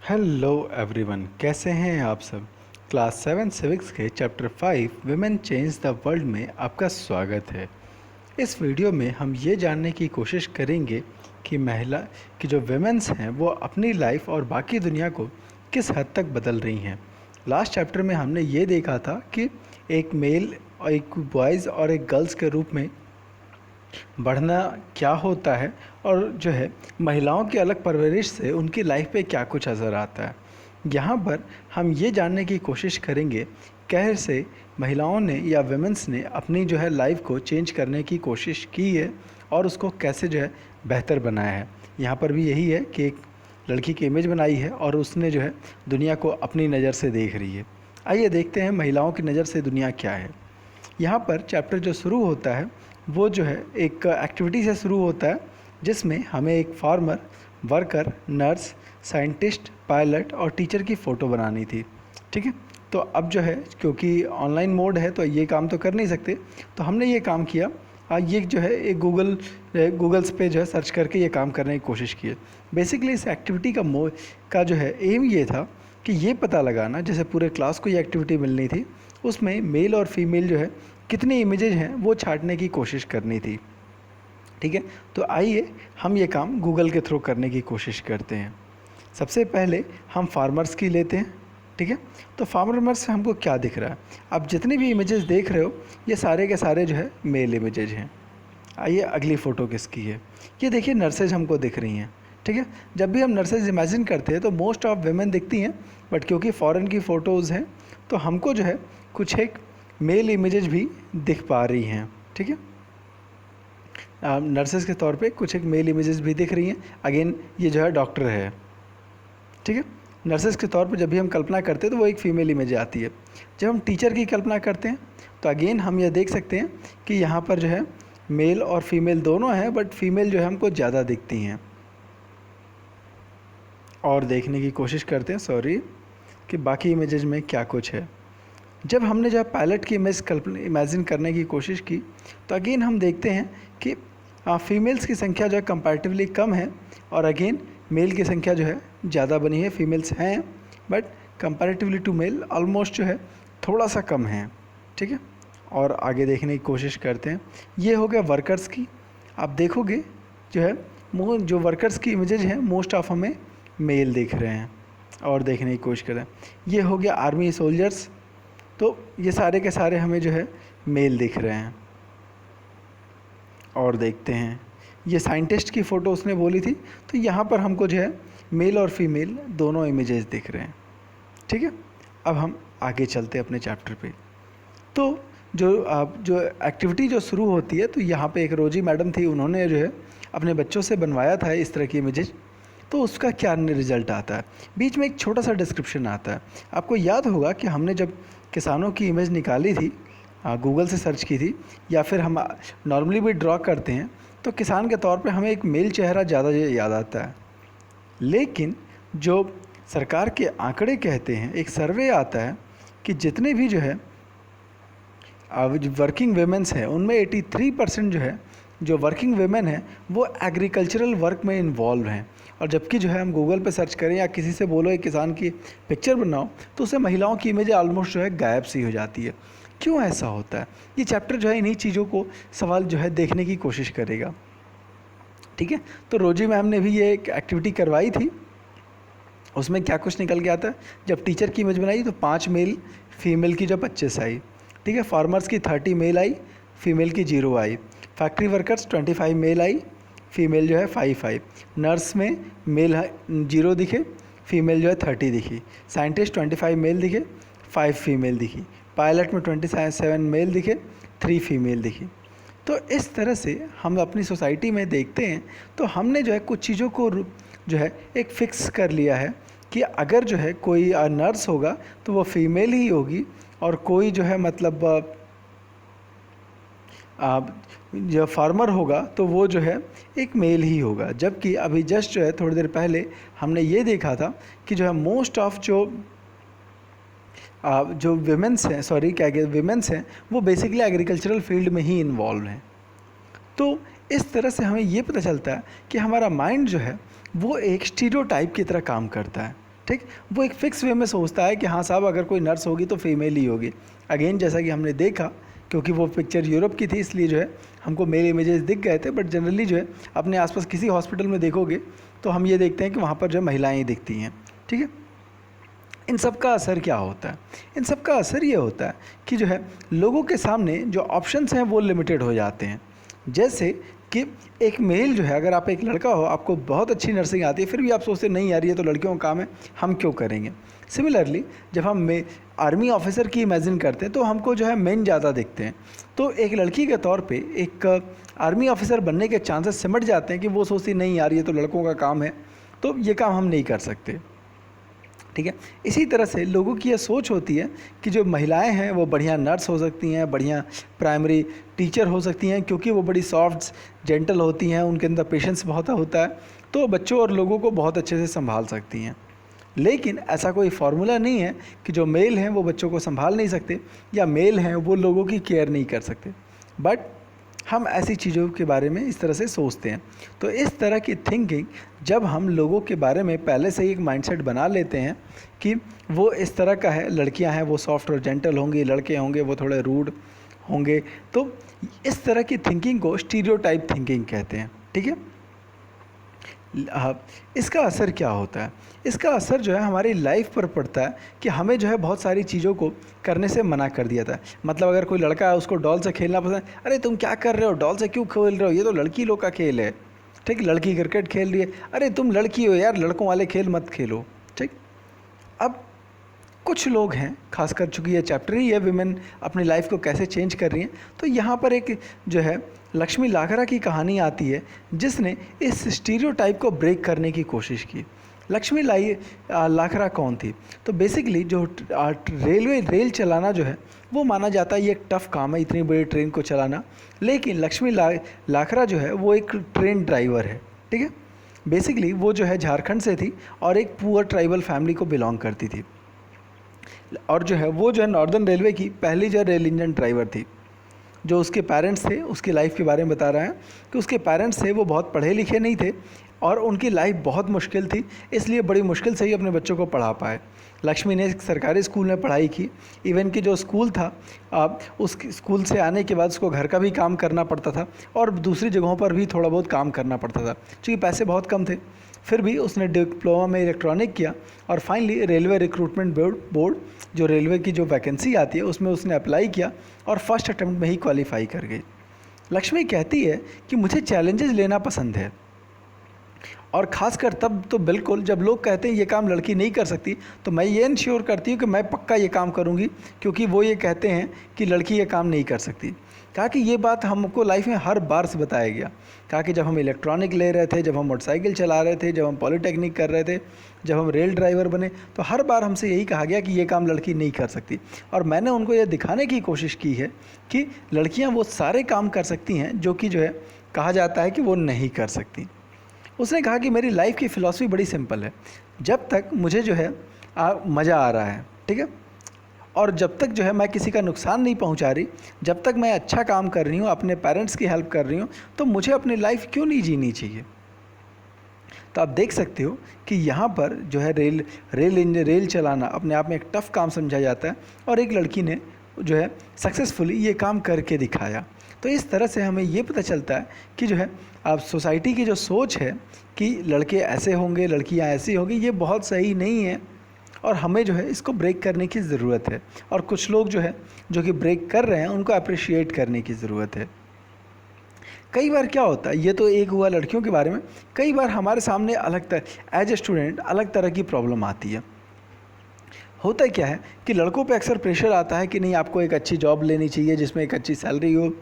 Hello everyone, कैसे हैं आप सब। क्लास 7 सिविक्स के chapter 5 women change the world में आपका स्वागत है। इस वीडियो में हम ये जानने की कोशिश करेंगे कि महिला की जो विमेंस हैं वो अपनी लाइफ और बाकी दुनिया को किस हद तक बदल रही हैं। लास्ट चैप्टर में हमने ये देखा था कि एक मेल और एक बॉयज़ और एक गर्ल्स के रूप में बढ़ना क्या होता है और जो है महिलाओं की अलग परवरिश से उनकी लाइफ पे क्या कुछ असर आता है। यहाँ पर हम ये जानने की कोशिश करेंगे कैसे महिलाओं ने या वुमेन्स ने अपनी जो है लाइफ को चेंज करने की कोशिश की है और उसको कैसे जो है बेहतर बनाया है। यहाँ पर भी यही है कि एक लड़की की इमेज बनाई है और उसने जो है दुनिया को अपनी नज़र से देख रही है। आइए देखते हैं महिलाओं की नज़र से दुनिया क्या है। यहाँ पर चैप्टर जो शुरू होता है वो जो है एक एक्टिविटी से शुरू होता है जिसमें हमें एक farmer, worker, nurse, scientist, pilot और टीचर की फ़ोटो बनानी थी। ठीक है, तो अब जो है क्योंकि ऑनलाइन मोड है तो ये काम तो कर नहीं सकते, तो हमने ये काम किया। ये जो है एक गूगल्स पे जो है सर्च करके ये काम करने की कोशिश की है। बेसिकली इस एक्टिविटी का जो है एम ये था कि ये पता लगाना, जैसे पूरे क्लास को ये एक्टिविटी मिलनी थी, उसमें मेल और फीमेल जो है कितनी इमेजेज हैं वो छांटने की कोशिश करनी थी। ठीक है, तो आइए हम ये काम गूगल के थ्रू करने की कोशिश करते हैं। सबसे पहले हम फार्मर्स की लेते हैं। ठीक है, तो फार्मर्स से हमको क्या दिख रहा है। आप जितनी भी इमेजेस देख रहे हो ये सारे के सारे जो है मेल इमेजेज हैं। आइए अगली फ़ोटो किसकी है। ये देखिए नर्सेज हमको दिख रही हैं। ठीक है, जब भी हम नर्सेज इमेजिन करते हैं तो मोस्ट ऑफ वेमेन दिखती हैं, बट क्योंकि फ़ॉरेन की फ़ोटोज़ हैं तो हमको जो है कुछ एक मेल इमेजेज भी दिख पा रही हैं। ठीक है, नर्सेज के तौर पे कुछ एक मेल इमेजेस भी दिख रही हैं। अगेन ये जो है डॉक्टर है। ठीक है, नर्सेज के तौर पे जब भी हम कल्पना करते हैं तो वो एक फ़ीमेल इमेज आती है। जब हम टीचर की कल्पना करते हैं तो अगेन हम ये देख सकते हैं कि यहाँ पर जो है मेल और फीमेल दोनों हैं, बट फीमेल जो है हमको ज़्यादा दिखती हैं। और देखने की कोशिश करते हैं कि बाकी इमेजेज में क्या कुछ है। जब हमने जो है पायलट की इमेजिन करने की कोशिश की तो अगेन हम देखते हैं कि फीमेल्स की संख्या जो है कंपैरेटिवली कम है और अगेन मेल की संख्या जो है ज़्यादा बनी है। फीमेल्स हैं but comparatively to male almost जो है थोड़ा सा कम है। ठीक है, और आगे देखने की कोशिश करते हैं। ये हो गया वर्कर्स की। आप देखोगे जो है जो वर्कर्स की इमेजेज हैं मोस्ट ऑफ हमें मेल दिख रहे हैं। और देखने की कोशिश करें, ये हो गया आर्मी सोल्जर्स, तो ये सारे के सारे हमें जो है मेल दिख रहे हैं। और देखते हैं ये साइंटिस्ट की फ़ोटो उसने बोली थी, तो यहाँ पर हमको जो है मेल और फीमेल दोनों इमेजेस दिख रहे हैं। ठीक है, अब हम आगे चलते हैं अपने चैप्टर पे। तो जो एक्टिविटी जो शुरू होती है तो यहाँ पे एक रोजी मैडम थी, उन्होंने जो है अपने बच्चों से बनवाया था इस तरह की इमेजेस। तो उसका क्या रिज़ल्ट आता है, बीच में एक छोटा सा डिस्क्रिप्शन आता है। आपको याद होगा कि हमने जब किसानों की इमेज निकाली थी, गूगल से सर्च की थी, या फिर हम नॉर्मली भी ड्रॉ करते हैं तो किसान के तौर पे हमें एक मेल चेहरा ज़्यादा याद आता है। लेकिन जो सरकार के आंकड़े कहते हैं, एक सर्वे आता है कि जितने भी जो है वर्किंग वेमेंस हैं उनमें 83% जो है जो वर्किंग वेमेन हैं वो एग्रीकल्चरल वर्क में इन्वॉल्व हैं। और जबकि जो है हम गूगल पे सर्च करें या किसी से बोलो एक किसान की पिक्चर बनाओ तो उससे महिलाओं की इमेज ऑलमोस्ट जो है गायब सी हो जाती है। क्यों ऐसा होता है, ये चैप्टर जो है इन्हीं चीज़ों को सवाल जो है देखने की कोशिश करेगा। ठीक है, तो रोजी मैम ने भी ये एक एक्टिविटी करवाई थी, उसमें क्या कुछ निकल के आता है। जब टीचर की इमेज बनाई तो 5 मेल, फीमेल की जो 25 आई। ठीक है, फार्मर्स की 30 मेल आई, फीमेल की 0 आई। फैक्ट्री वर्कर्स 25 मेल आई, फीमेल जो है 5 आई। नर्स में मेल 0 दिखे, फीमेल जो है 30 दिखी। साइंटिस्ट 25 मेल दिखे, 5 फीमेल दिखी। पायलट में 27 मेल दिखे, 3 फीमेल दिखी। तो इस तरह से हम अपनी सोसाइटी में देखते हैं तो हमने जो है कुछ चीज़ों को जो है एक फ़िक्स कर लिया है कि अगर जो है कोई नर्स होगा तो वो फीमेल ही होगी, और कोई जो है मतलब जो फार्मर होगा तो वो जो है एक मेल ही होगा। जबकि अभी जस्ट जो है थोड़ी देर पहले हमने ये देखा था कि जो है मोस्ट ऑफ जो विमेंस हैं, विमेंस हैं वो बेसिकली एग्रीकल्चरल फील्ड में ही इन्वॉल्व हैं। तो इस तरह से हमें ये पता चलता है कि हमारा माइंड जो है वो एक स्टीरियोटाइप की तरह काम करता है। ठीक, वो एक फिक्स वे में सोचता है कि हाँ साहब अगर कोई नर्स होगी तो फीमेल ही होगी। अगेन जैसा कि हमने देखा, क्योंकि वो पिक्चर यूरोप की थी इसलिए जो है हमको मेल इमेजेस दिख गए थे, बट जनरली जो है अपने आसपास किसी हॉस्पिटल में देखोगे तो हम ये देखते हैं कि वहाँ पर जो है महिलाएँ ही दिखती हैं। ठीक है, इन सब का असर क्या होता है? इन सब का असर ये होता है कि जो है लोगों के सामने जो ऑप्शंस हैं वो लिमिटेड हो जाते हैं। जैसे कि एक मेल जो है, अगर आप एक लड़का हो, आपको बहुत अच्छी नर्सिंग आती है, फिर भी आप सोचते नहीं यार ये तो लड़कियों का काम है, हम क्यों करेंगे। सिमिलरली जब हम आर्मी ऑफिसर की इमेजिन करते हैं तो हमको जो है मेन ज़्यादा दिखते हैं, तो एक लड़की के तौर पे एक आर्मी ऑफिसर बनने के चांसेस सिमट जाते हैं कि वो सोचती नहीं यार ये तो लड़कों का काम है, तो ये काम हम नहीं कर सकते। ठीक है, इसी तरह से लोगों की यह सोच होती है कि जो महिलाएं हैं वो बढ़िया नर्स हो सकती हैं, बढ़िया प्राइमरी टीचर हो सकती हैं, क्योंकि वो बड़ी सॉफ्ट जेंटल होती हैं, उनके अंदर पेशेंस बहुत होता है, तो बच्चों और लोगों को बहुत अच्छे से संभाल सकती हैं। लेकिन ऐसा कोई फार्मूला नहीं है कि जो मेल हैं वो बच्चों को संभाल नहीं सकते या मेल हैं वो लोगों की केयर नहीं कर सकते, बट हम ऐसी चीज़ों के बारे में इस तरह से सोचते हैं। तो इस तरह की थिंकिंग जब हम लोगों के बारे में पहले से ही एक माइंडसेट बना लेते हैं कि वो इस तरह का है, लड़कियां हैं वो सॉफ्ट और जेंटल होंगी, लड़के होंगे वो थोड़े रूड होंगे, तो इस तरह की थिंकिंग को स्टीरियोटाइप थिंकिंग कहते हैं। ठीक है, इसका असर क्या होता है? इसका असर जो है हमारी लाइफ पर पड़ता है कि हमें जो है बहुत सारी चीज़ों को करने से मना कर दिया था। मतलब अगर कोई लड़का है उसको डॉल से खेलना पसंद, अरे तुम क्या कर रहे हो, डॉल से क्यों खेल रहे हो, ये तो लड़की लोग का खेल है। ठीक, लड़की क्रिकेट खेल रही है, अरे तुम लड़की हो यार, लड़कों वाले खेल मत खेलो। ठीक, अब कुछ लोग हैं, खासकर चूँकि ये चैप्टर ही है विमेन अपनी लाइफ को कैसे चेंज कर रही हैं, तो यहाँ पर एक जो है लक्ष्मी लाखरा की कहानी आती है जिसने इस स्टीरियोटाइप को ब्रेक करने की कोशिश की। लक्ष्मी लाखरा कौन थी? तो बेसिकली जो रेल चलाना जो है वो माना जाता है ये एक टफ़ काम है, इतनी बड़ी ट्रेन को चलाना, लेकिन लक्ष्मी लाखरा जो है वो एक ट्रेन ड्राइवर है। ठीक है, बेसिकली वो जो है झारखंड से थी और एक पुअर ट्राइबल फैमिली को बिलोंग करती थी, और जो है वो जो है नॉर्दर्न रेलवे की पहली जो रेल इंजन ड्राइवर थी। जो उसके पेरेंट्स थे, उसकी लाइफ के बारे में बता रहा है कि उसके पेरेंट्स थे वो बहुत पढ़े लिखे नहीं थे और उनकी लाइफ बहुत मुश्किल थी, इसलिए बड़ी मुश्किल से ही अपने बच्चों को पढ़ा पाए। लक्ष्मी ने एक सरकारी स्कूल में पढ़ाई की, इवन कि जो स्कूल था उस स्कूल से आने के बाद उसको घर का भी काम करना पड़ता था और दूसरी जगहों पर भी थोड़ा बहुत काम करना पड़ता था, क्योंकि पैसे बहुत कम थे। फिर भी उसने डिप्लोमा में इलेक्ट्रॉनिक किया और फाइनली रेलवे रिक्रूटमेंट बोर्ड जो रेलवे की जो वैकेंसी आती है उसमें उसने अप्लाई किया और फर्स्ट अटेम्प्ट में ही क्वालिफाई कर गई। लक्ष्मी कहती है कि मुझे चैलेंजेस लेना पसंद है, और ख़ासकर तब तो बिल्कुल जब लोग कहते हैं ये काम लड़की नहीं कर सकती, तो मैं ये इंश्योर करती हूँ कि मैं पक्का ये काम करूँगी, क्योंकि वो ये कहते हैं कि लड़की ये काम नहीं कर सकती। कहा कि ये बात हमको लाइफ में हर बार से बताया गया। कहा कि जब हम इलेक्ट्रॉनिक ले रहे थे, जब हम मोटरसाइकिल चला रहे थे, जब हम पॉलीटेक्निक कर रहे थे, जब हम रेल ड्राइवर बने, तो हर बार हमसे यही कहा गया कि ये काम लड़की नहीं कर सकती। और मैंने उनको ये दिखाने की कोशिश की है कि लड़कियाँ वो सारे काम कर सकती हैं जो कि जो है कहा जाता है कि वो नहीं कर सकती। उसने कहा कि मेरी लाइफ की फ़िलॉसफी बड़ी सिंपल है, जब तक मुझे जो है मज़ा आ रहा है, ठीक है, और जब तक जो है मैं किसी का नुकसान नहीं पहुंचा रही, जब तक मैं अच्छा काम कर रही हूँ, अपने पेरेंट्स की हेल्प कर रही हूँ, तो मुझे अपनी लाइफ क्यों नहीं जीनी चाहिए। तो आप देख सकते हो कि यहाँ पर जो है रेल चलाना अपने आप में एक टफ़ काम समझा जाता है, और एक लड़की ने जो है सक्सेसफुली ये काम करके दिखाया। तो इस तरह से हमें ये पता चलता है कि जो है अब सोसाइटी की जो सोच है कि लड़के ऐसे होंगे, लड़कियाँ ऐसी होंगी, ये बहुत सही नहीं है, और हमें जो है इसको ब्रेक करने की ज़रूरत है। और कुछ लोग जो है जो कि ब्रेक कर रहे हैं उनको अप्रिशिएट करने की ज़रूरत है। कई बार क्या होता है, ये तो एक हुआ लड़कियों के बारे में, कई बार हमारे सामने अलग तरह एज ए स्टूडेंट अलग तरह की प्रॉब्लम आती है। होता क्या है कि लड़कों पे अक्सर प्रेशर आता है कि नहीं आपको एक अच्छी जॉब लेनी चाहिए जिसमें एक अच्छी सैलरी हो,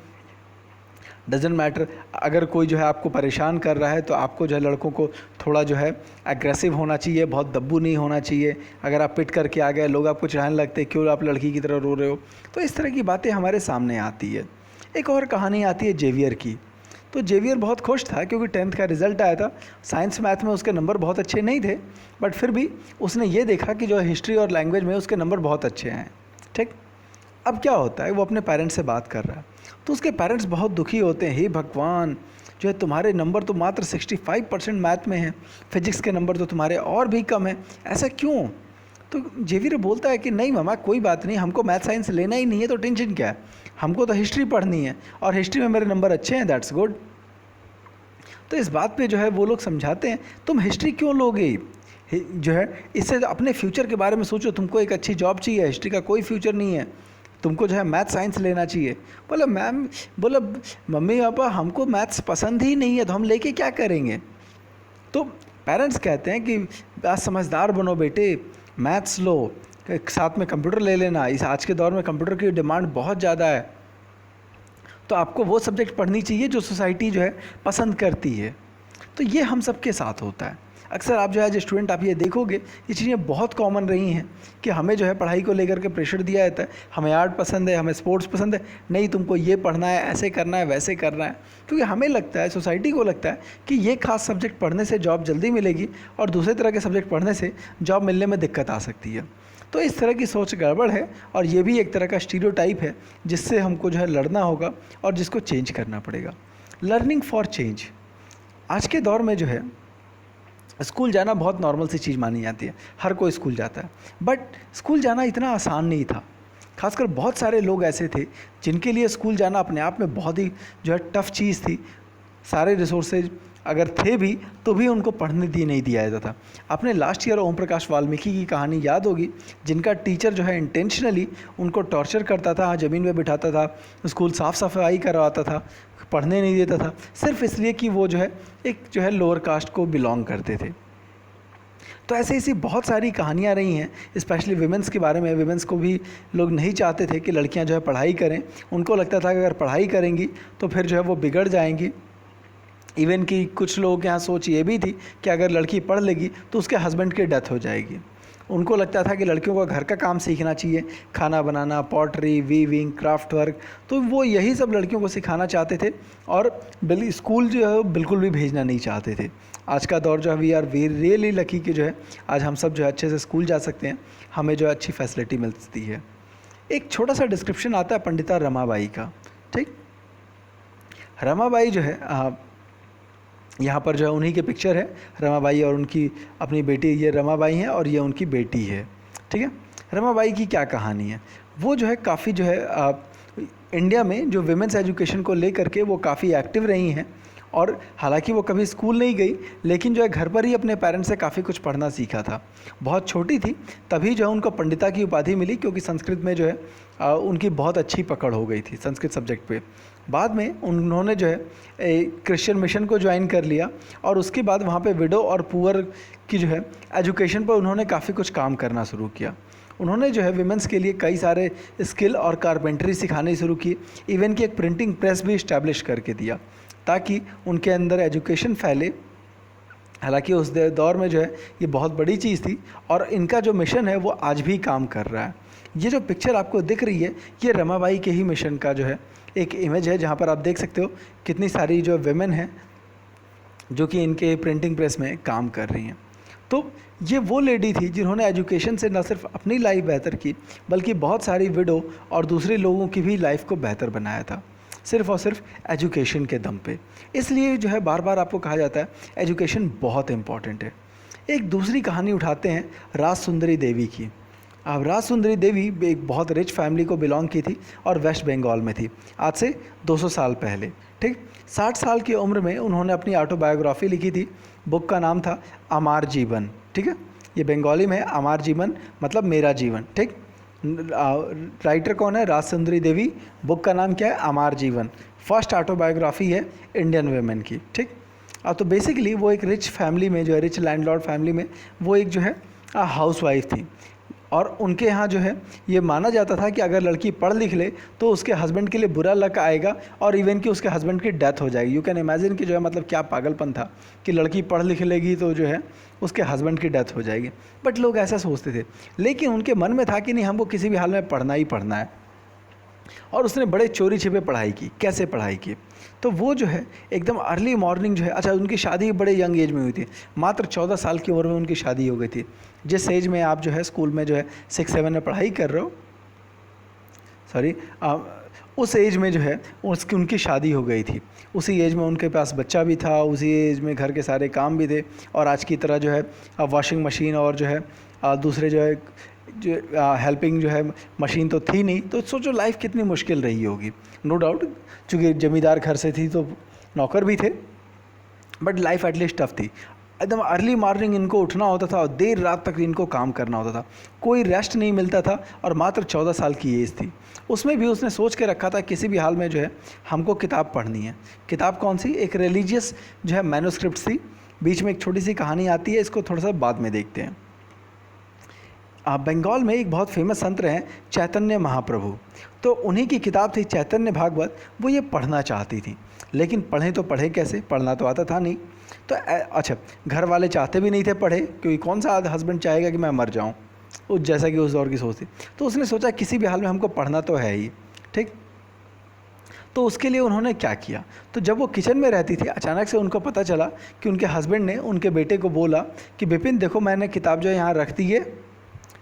डजेंट मैटर अगर कोई जो है आपको परेशान कर रहा है तो आपको जो है लड़कों को थोड़ा जो है एग्रेसिव होना चाहिए, बहुत दब्बू नहीं होना चाहिए। अगर आप पिट करके आ गए लोग आपको चिढ़ाने लगते हैं, क्यों आप लड़की की तरह रो रहे हो। तो इस तरह की बातें हमारे सामने आती है। एक और कहानी आती है जेवियर की। तो जेवियर बहुत खुश था क्योंकि 10th का रिज़ल्ट आया था। साइंस मैथ में उसके नंबर बहुत अच्छे नहीं थे, बट फिर भी उसने ये देखा कि जो हिस्ट्री और लैंग्वेज में उसके नंबर बहुत अच्छे हैं। ठीक, अब क्या होता है, वो अपने पेरेंट्स से बात कर रहा है तो उसके पेरेंट्स बहुत दुखी होते हैं, हे भगवान जो है तुम्हारे नंबर तो मात्र 65% मैथ में हैं, फिजिक्स के नंबर तो तुम्हारे और भी कम हैं, ऐसा क्यों? तो जेवियर बोलता है कि नहीं मामा, कोई बात नहीं, हमको मैथ साइंस लेना ही नहीं है तो टेंशन क्या है, हमको तो हिस्ट्री पढ़नी है और हिस्ट्री में मेरे नंबर अच्छे हैं, दैट्स गुड। तो इस बात पे जो है वो लोग समझाते हैं तुम हिस्ट्री क्यों लोगे, जो है इससे अपने फ्यूचर के बारे में सोचो, तुमको एक अच्छी जॉब चाहिए, हिस्ट्री का कोई फ्यूचर नहीं है, तुमको जो है मैथ साइंस लेना चाहिए। बोला मैम, बोला मम्मी पापा हमको मैथ्स पसंद ही नहीं है तो हम लेके क्या करेंगे। तो पेरेंट्स कहते हैं कि आज समझदार बनो बेटे, मैथ्स लो, साथ में कंप्यूटर ले लेना, इस आज के दौर में कंप्यूटर की डिमांड बहुत ज़्यादा है, तो आपको वो सब्जेक्ट पढ़नी चाहिए जो सोसाइटी जो है पसंद करती है। तो ये हम सबके साथ होता है। अक्सर आप जो है एज स्टूडेंट आप ये देखोगे ये चीज़ें बहुत कॉमन रही हैं कि हमें जो है पढ़ाई को लेकर के प्रेशर दिया जाता है, हमें आर्ट पसंद है, हमें स्पोर्ट्स पसंद है, नहीं तुमको ये पढ़ना है, ऐसे करना है, वैसे करना है, क्योंकि हमें लगता है, सोसाइटी को लगता है कि ये खास सब्जेक्ट पढ़ने से जॉब जल्दी मिलेगी और दूसरे तरह के सब्जेक्ट पढ़ने से जॉब मिलने में दिक्कत आ सकती है। तो इस तरह की सोच गड़बड़ है और ये भी एक तरह का स्टीरियोटाइप है जिससे हमको जो है लड़ना होगा और जिसको चेंज करना पड़ेगा। Learning for change. आज के दौर में जो है स्कूल जाना बहुत नॉर्मल सी चीज़ मानी जाती है, हर कोई स्कूल जाता है, बट स्कूल जाना इतना आसान नहीं था। खासकर बहुत सारे लोग ऐसे थे जिनके लिए स्कूल जाना अपने आप में बहुत ही जो है टफ़ चीज़ थी। सारे रिसोर्सेज अगर थे भी तो भी उनको पढ़ने नहीं दिया जाता था। आपने लास्ट ईयर ओम प्रकाश वाल्मीकि की कहानी याद होगी, जिनका टीचर जो है इंटेंशनली उनको टॉर्चर करता था, ज़मीन में बिठाता था, स्कूल साफ़ सफाई करवाता था, पढ़ने नहीं देता था, सिर्फ इसलिए कि वो जो है एक जो है लोअर कास्ट को बिलोंग करते थे। तो ऐसी बहुत सारी कहानियाँ रही हैं, स्पेशली विमेंस के बारे में। विमेंस को भी लोग नहीं चाहते थे कि लड़कियां जो है पढ़ाई करें, उनको लगता था कि अगर पढ़ाई करेंगी तो फिर जो है वो बिगड़ जाएंगी। इवन कि कुछ लोगों के यहाँ सोच ये भी थी कि अगर लड़की पढ़ लेगी तो उसके हस्बैंड की डेथ हो जाएगी। उनको लगता था कि लड़कियों को घर का काम सीखना चाहिए, खाना बनाना, पॉटरी, वीविंग, क्राफ्ट वर्क, तो वो यही सब लड़कियों को सिखाना चाहते थे और स्कूल जो है बिल्कुल भी भेजना नहीं चाहते थे। आज का दौर जो है वी आर रियली लकी कि जो है आज हम सब जो है अच्छे से स्कूल जा सकते हैं, हमें जो है अच्छी फैसिलिटी मिलती है। एक छोटा सा डिस्क्रिप्शन आता है पंडिता रमाबाई का, ठीक। रमाबाई जो है यहाँ पर जो है उन्हीं के पिक्चर है, रमाबाई और उनकी अपनी बेटी, ये रमाबाई हैं और ये उनकी बेटी है, ठीक है। रमाबाई की क्या कहानी है, वो जो है काफ़ी जो है इंडिया में जो विमेंस एजुकेशन को लेकर के वो काफ़ी एक्टिव रही हैं। और हालांकि वो कभी स्कूल नहीं गई, लेकिन जो है घर पर ही अपने पेरेंट्स से काफ़ी कुछ पढ़ना सीखा था। बहुत छोटी थी तभी जो है उनको पंडिता की उपाधि मिली, क्योंकि संस्कृत में जो है उनकी बहुत अच्छी पकड़ हो गई थी संस्कृत सब्जेक्ट पे। बाद में उन्होंने जो है क्रिश्चियन मिशन को ज्वाइन कर लिया और उसके बाद वहाँ पे विडो और पुअर की जो है एजुकेशन पर उन्होंने काफ़ी कुछ काम करना शुरू किया। उन्होंने जो है विमेंस के लिए कई सारे स्किल और कारपेंटरी सिखाने शुरू की, इवन कि एक प्रिंटिंग प्रेस भी इस्टेब्लिश करके दिया ताकि उनके अंदर एजुकेशन फैले। हालांकि उस दौर में जो है ये बहुत बड़ी चीज़ थी और इनका जो मिशन है वो आज भी काम कर रहा है। ये जो पिक्चर आपको दिख रही है ये रमाबाई के ही मिशन का जो है एक इमेज है, जहाँ पर आप देख सकते हो कितनी सारी जो विमेन हैं जो कि इनके प्रिंटिंग प्रेस में काम कर रही हैं। तो ये वो लेडी थी जिन्होंने एजुकेशन से न सिर्फ अपनी लाइफ बेहतर की बल्कि बहुत सारी विडो और दूसरे लोगों की भी लाइफ को बेहतर बनाया था, सिर्फ और सिर्फ एजुकेशन के दम पे। इसलिए जो है बार बार आपको कहा जाता है एजुकेशन बहुत इम्पॉर्टेंट है। एक दूसरी कहानी उठाते हैं राज सुंदरी देवी की। अब राज सुंदरी देवी एक बहुत रिच फैमिली को बिलोंग की थी और वेस्ट बंगाल में थी, आज से 200 साल पहले, ठीक। 60 साल की उम्र में उन्होंने अपनी ऑटोबायोग्राफी लिखी थी। बुक का नाम था अमार जीवन, ठीक है। ये बंगाली में है, अमार जीवन मतलब मेरा जीवन, ठीक। राइटर कौन है? राज सुंदरी देवी। बुक का नाम क्या है? अमार जीवन। फर्स्ट ऑटोबायोग्राफी है इंडियन वेमेन की, ठीक। तो बेसिकली वो एक रिच फैमिली में जो है, रिच लैंडलॉर्ड फैमिली में वो एक जो है हाउसवाइफ थी और उनके यहाँ जो है ये माना जाता था कि अगर लड़की पढ़ लिख ले तो उसके हस्बैंड के लिए बुरा लक आएगा और इवन कि उसके हस्बैंड की डेथ हो जाएगी। यू कैन इमेजिन कि जो है मतलब क्या पागलपन था कि लड़की पढ़ लिख लेगी तो जो है उसके हस्बैंड की डेथ हो जाएगी। बट लोग ऐसा सोचते थे, लेकिन उनके मन में था कि नहीं, हमको किसी भी हाल में पढ़ना ही पढ़ना है। और उसने बड़े चोरी छिपे पढ़ाई की। कैसे पढ़ाई की? तो वो जो है एकदम अर्ली मॉर्निंग जो है, अच्छा उनकी शादी बड़े यंग एज में हुई थी, मात्र 14 साल की उम्र में उनकी शादी हो गई थी। जिस एज में आप जो है स्कूल में जो है 6-7 में पढ़ाई कर रहे हो, सॉरी उस एज में जो है उनकी शादी हो गई थी, उसी एज में उनके पास बच्चा भी था, उसी एज में घर के सारे काम भी थे, और आज की तरह जो है वॉशिंग मशीन और जो है दूसरे जो है हेल्पिंग जो है मशीन तो थी नहीं। तो सोचो लाइफ कितनी मुश्किल रही होगी। नो डाउट चूँकि ज़मींदार घर से थी तो नौकर भी थे, बट लाइफ एटलीस्ट टफ थी। एकदम अर्ली मॉर्निंग इनको उठना होता था और देर रात तक इनको काम करना होता था, कोई रेस्ट नहीं मिलता था, और मात्र 14 साल की एज थी। उसमें भी उसने सोच के रखा था किसी भी हाल में जो है हमको किताब पढ़नी है। किताब कौन सी? एक रिलीजियस जो है मैन्युस्क्रिप्ट थी, बीच में एक छोटी सी कहानी आती है, इसको थोड़ा सा बाद में देखते हैं। बंगाल में एक बहुत फेमस संत हैं चैतन्य महाप्रभु, तो उन्हीं की किताब थी चैतन्य भागवत। वो ये पढ़ना चाहती थी, लेकिन पढ़ें तो पढ़े कैसे, पढ़ना तो आता था नहीं। तो अच्छा, घर वाले चाहते भी नहीं थे पढ़े, क्योंकि कौन सा हस्बैंड चाहेगा कि मैं मर जाऊं, उस जैसा कि उस दौर की सोच थी। तो उसने सोचा किसी भी हाल में हमको पढ़ना तो है ही, ठीक। तो उसके लिए उन्होंने क्या किया, तो जब वो किचन में रहती थी अचानक से उनको पता चला कि उनके हस्बैंड ने उनके बेटे को बोला कि विपिन देखो मैंने किताब जो है यहाँ रख दी है,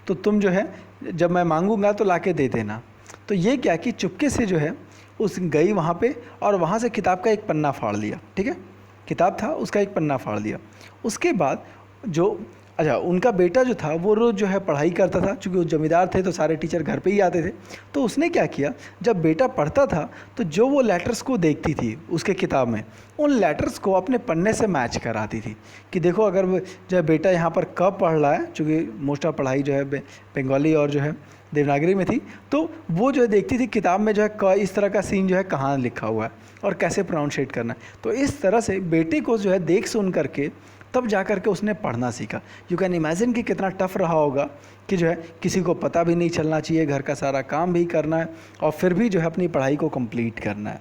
तो तुम जो है जब मैं मांगूंगा तो लाके दे देना। तो ये क्या कि चुपके से जो है उस गई वहाँ पे और वहाँ से किताब का एक पन्ना फाड़ लिया, ठीक है, किताब था उसका एक पन्ना फाड़ दिया। उसके बाद जो उनका बेटा जो था वो रोज़ जो है पढ़ाई करता था, क्योंकि वो जमींदार थे तो सारे टीचर घर पे ही आते थे। तो उसने क्या किया, जब बेटा पढ़ता था तो जो वो लेटर्स को देखती थी उसके किताब में, उन लेटर्स को अपने पन्ने से मैच कराती थी कि देखो अगर जो है बेटा यहाँ पर क पढ़ रहा है, चूँकि मोस्ट ऑफ पढ़ाई जो है बंगाली और जो है देवनागरी में थी, तो वो जो है देखती थी किताब में जो है क इस तरह का सीन जो है कहाँ लिखा हुआ है और कैसे प्रोनाउंशिएट करना है। तो इस तरह से बेटे को जो है देख सुन करके तब जा कर के उसने पढ़ना सीखा। यू कैन इमेजिन कि कितना टफ रहा होगा कि जो है किसी को पता भी नहीं चलना चाहिए, घर का सारा काम भी करना है और फिर भी जो है अपनी पढ़ाई को कंप्लीट करना है।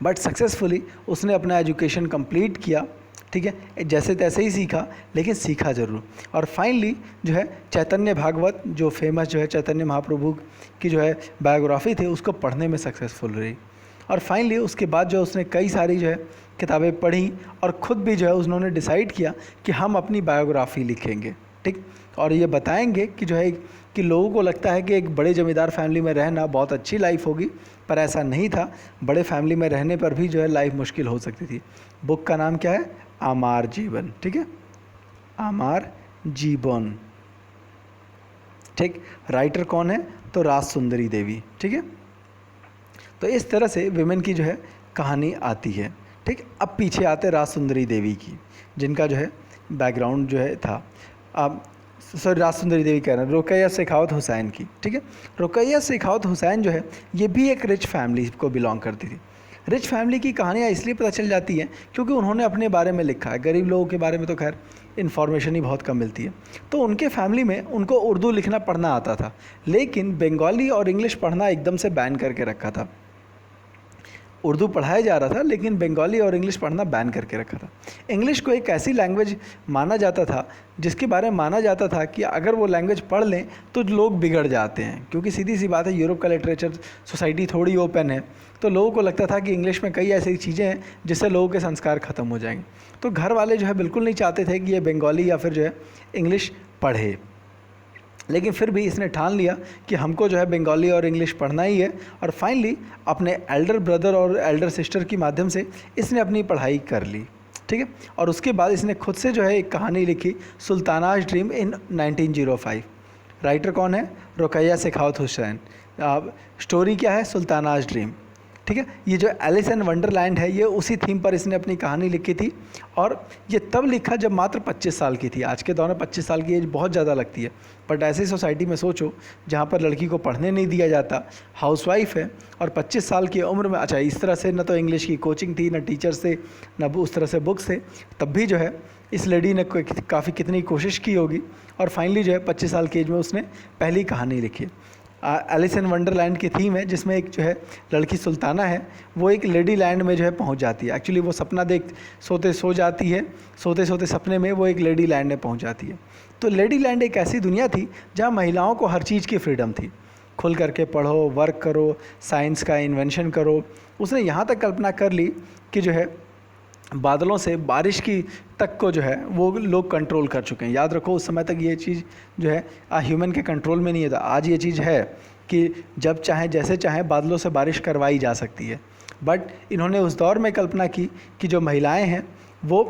बट सक्सेसफुली उसने अपना एजुकेशन कंप्लीट किया, ठीक है, जैसे तैसे ही सीखा, लेकिन सीखा ज़रूर। और फाइनली जो है चैतन्य भागवत जो फेमस जो है चैतन्य महाप्रभु की जो है बायोग्राफी थी उसको पढ़ने में सक्सेसफुल रही। और फाइनली उसके बाद जो उसने कई सारी जो है किताबें पढ़ी और ख़ुद भी जो है उन्होंने डिसाइड किया कि हम अपनी बायोग्राफ़ी लिखेंगे, ठीक, और ये बताएंगे कि जो है कि लोगों को लगता है कि एक बड़े ज़मींदार फैमिली में रहना बहुत अच्छी लाइफ होगी, पर ऐसा नहीं था। बड़े फैमिली में रहने पर भी जो है लाइफ मुश्किल हो सकती थी। बुक का नाम क्या है? आमार जीवन, ठीक है, आमार जीवन, ठीक। राइटर कौन है? तो राज सुंदरी देवी, ठीक है। तो इस तरह से विमेन की जो है कहानी आती है, ठीक। अब पीछे आते राज सुंदरी देवी की, जिनका जो है बैकग्राउंड जो है था, अब सॉरी राज सुंदरी देवी कह रहे हैं, रुकैया शेखावत हुसैन की, ठीक है। रुकैया शेखावत हुसैन जो है ये भी एक रिच फैमिली को बिलोंग करती थी। रिच फैमिली की कहानियाँ इसलिए पता चल जाती हैं क्योंकि उन्होंने अपने बारे में लिखा है। गरीब लोगों के बारे में तो खैर इन्फॉर्मेशन ही बहुत कम मिलती है। तो उनके फैमिली में उनको उर्दू लिखना पढ़ना आता था, लेकिन बंगाली और इंग्लिश पढ़ना एकदम से बैन करके रखा था। उर्दू पढ़ाया जा रहा था लेकिन बंगाली और इंग्लिश पढ़ना बैन करके रखा था। इंग्लिश को एक ऐसी लैंग्वेज माना जाता था जिसके बारे में माना जाता था कि अगर वो लैंग्वेज पढ़ लें तो लोग बिगड़ जाते हैं, क्योंकि सीधी सी बात है यूरोप का लिटरेचर सोसाइटी थोड़ी ओपन है, तो लोगों को लगता था कि इंग्लिश में कई ऐसी चीज़ें हैं जिससे लोगों के संस्कार ख़त्म हो जाएंगे। तो घर वाले जो है बिल्कुल नहीं चाहते थे कि ये बंगाली या फिर जो है इंग्लिश पढ़े, लेकिन फिर भी इसने ठान लिया कि हमको जो है बंगाली और इंग्लिश पढ़ना ही है। और फाइनली अपने एल्डर ब्रदर और एल्डर सिस्टर के माध्यम से इसने अपनी पढ़ाई कर ली, ठीक है। और उसके बाद इसने खुद से जो है एक कहानी लिखी, सुल्तानाज ड्रीम इन 1905। राइटर कौन है? रुकैया शेखावत हुसैन। स्टोरी क्या है? सुल्तानाज ड्रीम, ठीक है। ये जो एलिस इन वंडरलैंड है ये उसी थीम पर इसने अपनी कहानी लिखी थी, और ये तब लिखा जब मात्र 25 साल की थी। आज के दौर में 25 साल की एज बहुत ज़्यादा लगती है, बट ऐसी सोसाइटी में सोचो जहाँ पर लड़की को पढ़ने नहीं दिया जाता, हाउसवाइफ है और 25 साल की उम्र में, अच्छा इस तरह से न तो इंग्लिश की कोचिंग थी, न टीचर से, न उस तरह से बुक्स थे, तब भी जो है इस लेडी ने काफ़ी कितनी कोशिश की होगी और फाइनली जो है 25 साल की एज में उसने पहली कहानी लिखी। एलिस इन वंडरलैंड की थीम है जिसमें एक जो है लड़की सुल्ताना है, वो एक लेडी लैंड में जो है पहुंच जाती है। एक्चुअली वो सपना देख सोते सो जाती है, सोते सोते सपने में वो एक लेडी लैंड में पहुंच जाती है। तो लेडी लैंड एक ऐसी दुनिया थी जहां महिलाओं को हर चीज़ की फ्रीडम थी, खुल करके पढ़ो, वर्क करो, साइंस का इन्वेंशन करो। उसने यहाँ तक कल्पना कर ली कि जो है बादलों से बारिश की तक को जो है वो लोग कंट्रोल कर चुके हैं। याद रखो उस समय तक ये चीज़ जो है ह्यूमन के कंट्रोल में नहीं था, आज ये चीज़ है कि जब चाहे जैसे चाहे बादलों से बारिश करवाई जा सकती है। बट इन्होंने उस दौर में कल्पना की कि जो महिलाएं हैं वो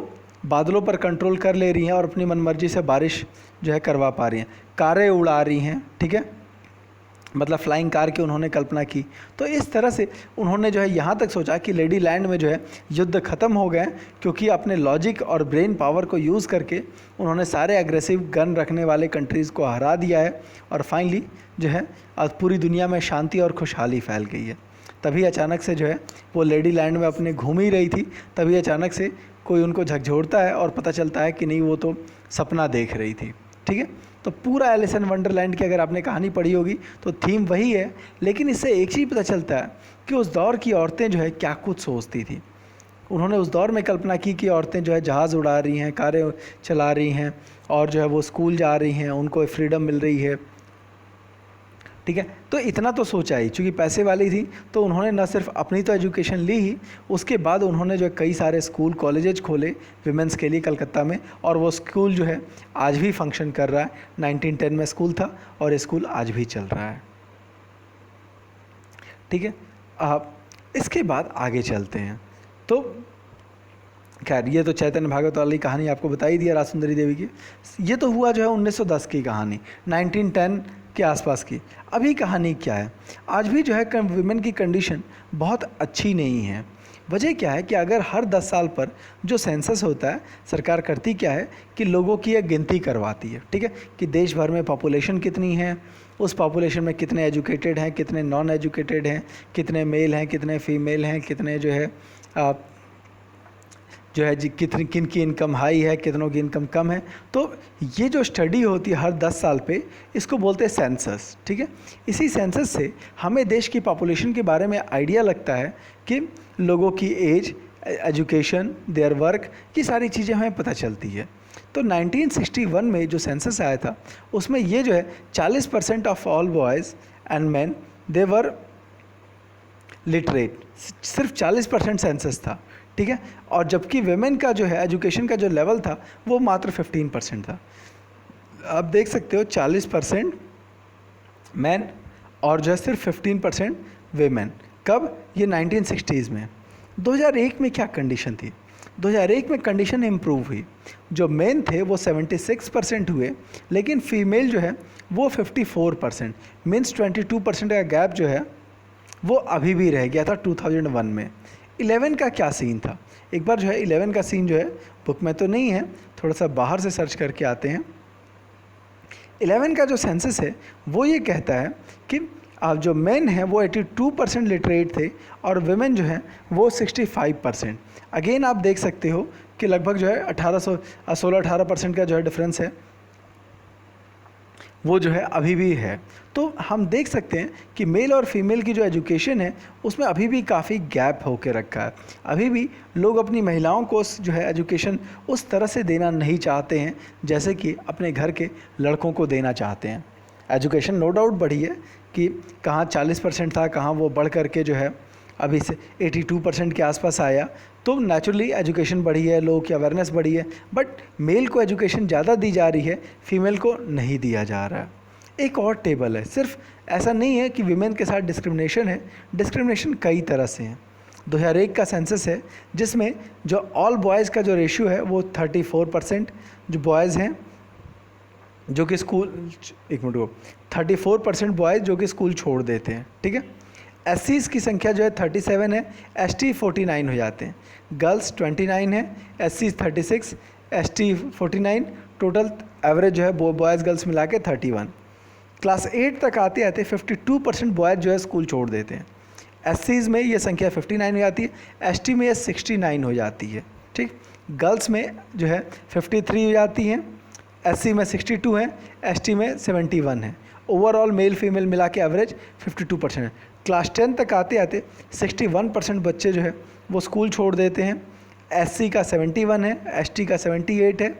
बादलों पर कंट्रोल कर ले रही हैं और अपनी मनमर्जी से बारिश जो है करवा पा रही हैं, कारें उड़ा रही हैं, ठीक है, मतलब फ्लाइंग कार की उन्होंने कल्पना की। तो इस तरह से उन्होंने जो है यहाँ तक सोचा कि लेडी लैंड में जो है युद्ध ख़त्म हो गए, क्योंकि अपने लॉजिक और ब्रेन पावर को यूज़ करके उन्होंने सारे एग्रेसिव गन रखने वाले कंट्रीज़ को हरा दिया है और फाइनली जो है आज पूरी दुनिया में शांति और खुशहाली फैल गई है। तभी अचानक से जो है वो लेडी लैंड में अपने घूम ही रही थी, तभी अचानक से कोई उनको झकझोरता है और पता चलता है कि नहीं, वो तो सपना देख रही थी, ठीक है। तो पूरा एलिस इन वंडरलैंड की अगर आपने कहानी पढ़ी होगी तो थीम वही है, लेकिन इससे एक चीज़ पता चलता है कि उस दौर की औरतें जो है क्या कुछ सोचती थी। उन्होंने उस दौर में कल्पना की कि औरतें जो है जहाज़ उड़ा रही हैं, कारें चला रही हैं और जो है वो स्कूल जा रही हैं, उनको फ्रीडम मिल रही है, ठीक है। तो इतना तो सोचा ही, चूँकि पैसे वाली थी तो उन्होंने न सिर्फ अपनी तो एजुकेशन ली ही, उसके बाद उन्होंने जो है कई सारे स्कूल कॉलेजेस खोले विमेंस के लिए कलकत्ता में, और वो स्कूल जो है आज भी फंक्शन कर रहा है। 1910 में स्कूल था और ये स्कूल आज भी चल रहा है, ठीक है। अब इसके बाद आगे चलते हैं। तो खैर ये तो चैतन्य भागवत वाली कहानी आपको बता ही दिया, राजसुंदरी देवी की। ये तो हुआ जो है 1910 की कहानी, 1910 के आसपास की। अभी कहानी क्या है, आज भी जो है विमेन की कंडीशन बहुत अच्छी नहीं है। वजह क्या है कि अगर हर 10 साल पर जो सेंसस होता है, सरकार करती क्या है कि लोगों की एक गिनती करवाती है, ठीक है, कि देश भर में पॉपुलेशन कितनी है, उस पॉपुलेशन में कितने एजुकेटेड हैं, कितने नॉन एजुकेटेड हैं, कितने मेल हैं, कितने फीमेल हैं, कितने जो है कितनी किन की इनकम हाई है, कितनों की इनकम कम है। तो ये जो स्टडी होती है हर 10 साल पे, इसको बोलते हैं सेंसस, ठीक है। इसी सेंसस से हमें देश की पॉपुलेशन के बारे में आइडिया लगता है कि लोगों की एज, एजुकेशन, देयर वर्क, ये सारी चीज़ें हमें पता चलती है। तो 1961 में जो सेंसस आया था उसमें ये जो है 40% of all boys and man they were literate, सिर्फ 40% सेंसस था, ठीक है। और जबकि वेमेन का जो है एजुकेशन का जो लेवल था वो मात्र 15% था। आप देख सकते हो 40% मैन और जो है सिर्फ 15% वेमेन। कब? ये 1960s में। 2001 में क्या कंडीशन थी? 2001 में कंडीशन इम्प्रूव हुई, जो मेन थे वो 76% हुए, लेकिन फीमेल जो है वो 54%, मीन्स 22% का गैप जो है वो अभी भी रह गया था 2001 में। 11 का क्या सीन था? एक बार जो है 11 का सीन जो है बुक में तो नहीं है, थोड़ा सा बाहर से सर्च करके आते हैं। 11 का जो सेंसस है वो ये कहता है कि अब जो मेन हैं वो 82% लिटरेट थे और वुमेन जो हैं वो 65%। अगेन आप देख सकते हो कि लगभग जो है 16-18% का जो है डिफरेंस है वो जो है अभी भी है। तो हम देख सकते हैं कि मेल और फीमेल की जो एजुकेशन है उसमें अभी भी काफ़ी गैप होके रखा है। अभी भी लोग अपनी महिलाओं को जो है एजुकेशन उस तरह से देना नहीं चाहते हैं जैसे कि अपने घर के लड़कों को देना चाहते हैं। एजुकेशन नो डाउट बढ़ी है कि कहाँ 40% था, कहाँ वो बढ़ करके जो है अभी से 82% के आसपास आया। तो नेचुरली एजुकेशन बढ़ी है, लोगों की अवेयरनेस बढ़ी है, बट मेल को एजुकेशन ज़्यादा दी जा रही है, फीमेल को नहीं दिया जा रहा है। एक और टेबल है, सिर्फ ऐसा नहीं है कि विमेन के साथ डिस्क्रिमिनेशन है, डिस्क्रिमिनेशन कई तरह से है। 2001 का सेंसस है जिसमें जो ऑल बॉयज़ का जो रेशियो है वो 34% जो बॉयज़ हैं जो कि स्कूल 34% बॉयज़ जो कि स्कूल छोड़ देते हैं, ठीक है। एससीज़ की संख्या जो है 37 है, एसटी 49 हो जाते हैं, गर्ल्स 29 है, एससीज़ 36, एसटी 49, टोटल एवरेज जो है बॉयज़ गर्ल्स मिला के 31। क्लास 8 तक आते आते 52% बॉयज़ जो है स्कूल छोड़ देते हैं। एससीज़ में ये संख्या 59 हो जाती है, एसटी में ये 69 हो जाती है, ठीक। गर्ल्स में जो है 53 हो जाती हैं, एससी में 62 है, एसटी में 71 है। ओवरऑल मेल फीमेल मिला के एवरेज 52% है। क्लास 10 तक आते आते 61% बच्चे जो है वो स्कूल छोड़ देते हैं। एससी का 71 है, एसटी का 78 है,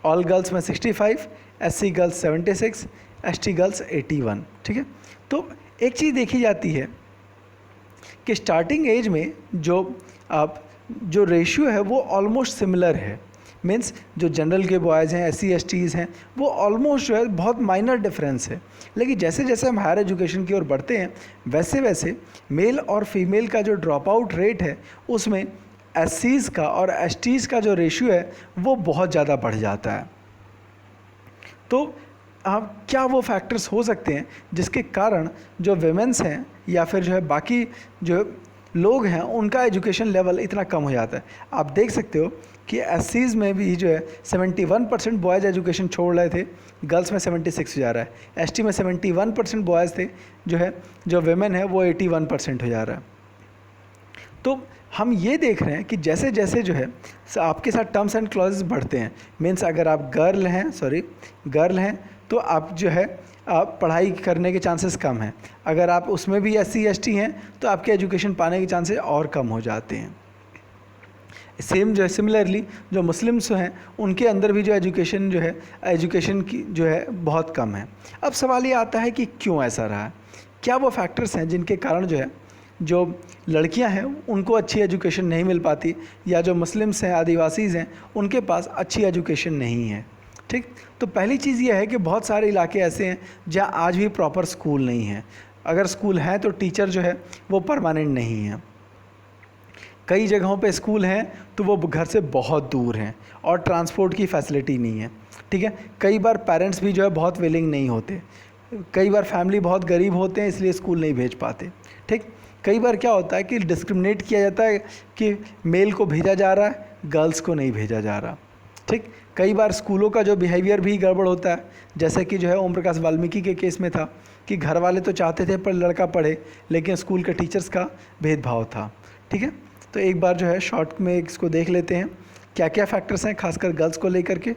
ऑल गर्ल्स में 65, एससी गर्ल्स 76, एसटी गर्ल्स 81, ठीक है। तो एक चीज़ देखी जाती है कि स्टार्टिंग एज में जो रेशियो है वो ऑलमोस्ट सिमिलर है, मीन्स जो जनरल के बॉयज़ हैं, SC STs हैं, वो ऑलमोस्ट जो है बहुत माइनर डिफरेंस है। लेकिन जैसे जैसे हम हायर एजुकेशन की ओर बढ़ते हैं वैसे वैसे मेल और फीमेल का जो ड्रॉप आउट रेट है उसमें SCs का और STs का जो रेशियो है वो बहुत ज़्यादा बढ़ जाता है। तो आप क्या वो फैक्टर्स हो सकते हैं जिसके कारण जो विमेंस हैं या फिर जो है बाकी जो लोग हैं उनका एजुकेशन लेवल इतना कम हो जाता है। आप देख सकते हो कि SCs में भी जो है 71% बॉयज़ एजुकेशन छोड़ रहे थे, गर्ल्स में 76 हो जा रहा है। ST में 71% बॉयज़ थे, जो विमेन है वो 81% हो जा रहा है। तो हम ये देख रहे हैं कि जैसे जैसे जो है आपके साथ टर्म्स एंड क्लॉजेस बढ़ते हैं, मीन्स अगर आप गर्ल हैं तो आप जो है आप पढ़ाई करने के चांसेस कम हैं। अगर आप उसमें भी SC ST हैं तो आपके एजुकेशन पाने के चांसेस और कम हो जाते हैं। सेम जो है सिमिलरली जो मुस्लिम्स हैं उनके अंदर भी जो एजुकेशन की जो है बहुत कम है। अब सवाल ये आता है कि क्यों ऐसा रहा है, क्या वो फैक्टर्स हैं जिनके कारण जो लड़कियां हैं उनको अच्छी एजुकेशन नहीं मिल पाती, या जो मुस्लिम्स हैं, आदिवासीज़ हैं, उनके पास अच्छी एजुकेशन नहीं है। ठीक, तो पहली चीज़ ये है कि बहुत सारे इलाके ऐसे हैं जहाँ आज भी प्रॉपर स्कूल नहीं है। अगर स्कूल हैं तो टीचर जो है वो परमानेंट नहीं है। कई जगहों पे स्कूल हैं तो वो घर से बहुत दूर हैं और ट्रांसपोर्ट की फैसिलिटी नहीं है। ठीक है, कई बार पेरेंट्स भी जो है बहुत विलिंग नहीं होते, कई बार फैमिली बहुत गरीब होते हैं इसलिए स्कूल नहीं भेज पाते। ठीक, कई बार क्या होता है कि डिस्क्रिमिनेट किया जाता है कि मेल को भेजा जा रहा है, गर्ल्स को नहीं भेजा जा रहा। ठीक, कई बार स्कूलों का जो बिहेवियर भी गड़बड़ होता है, जैसे कि जो है ओम प्रकाश वाल्मीकि के केस में था कि घर वाले तो चाहते थे पर लड़का पढ़े, लेकिन स्कूल के टीचर्स का भेदभाव था। ठीक है, तो एक बार जो है शॉर्ट में इसको देख लेते हैं क्या क्या फैक्टर्स हैं खासकर गर्ल्स को लेकर के।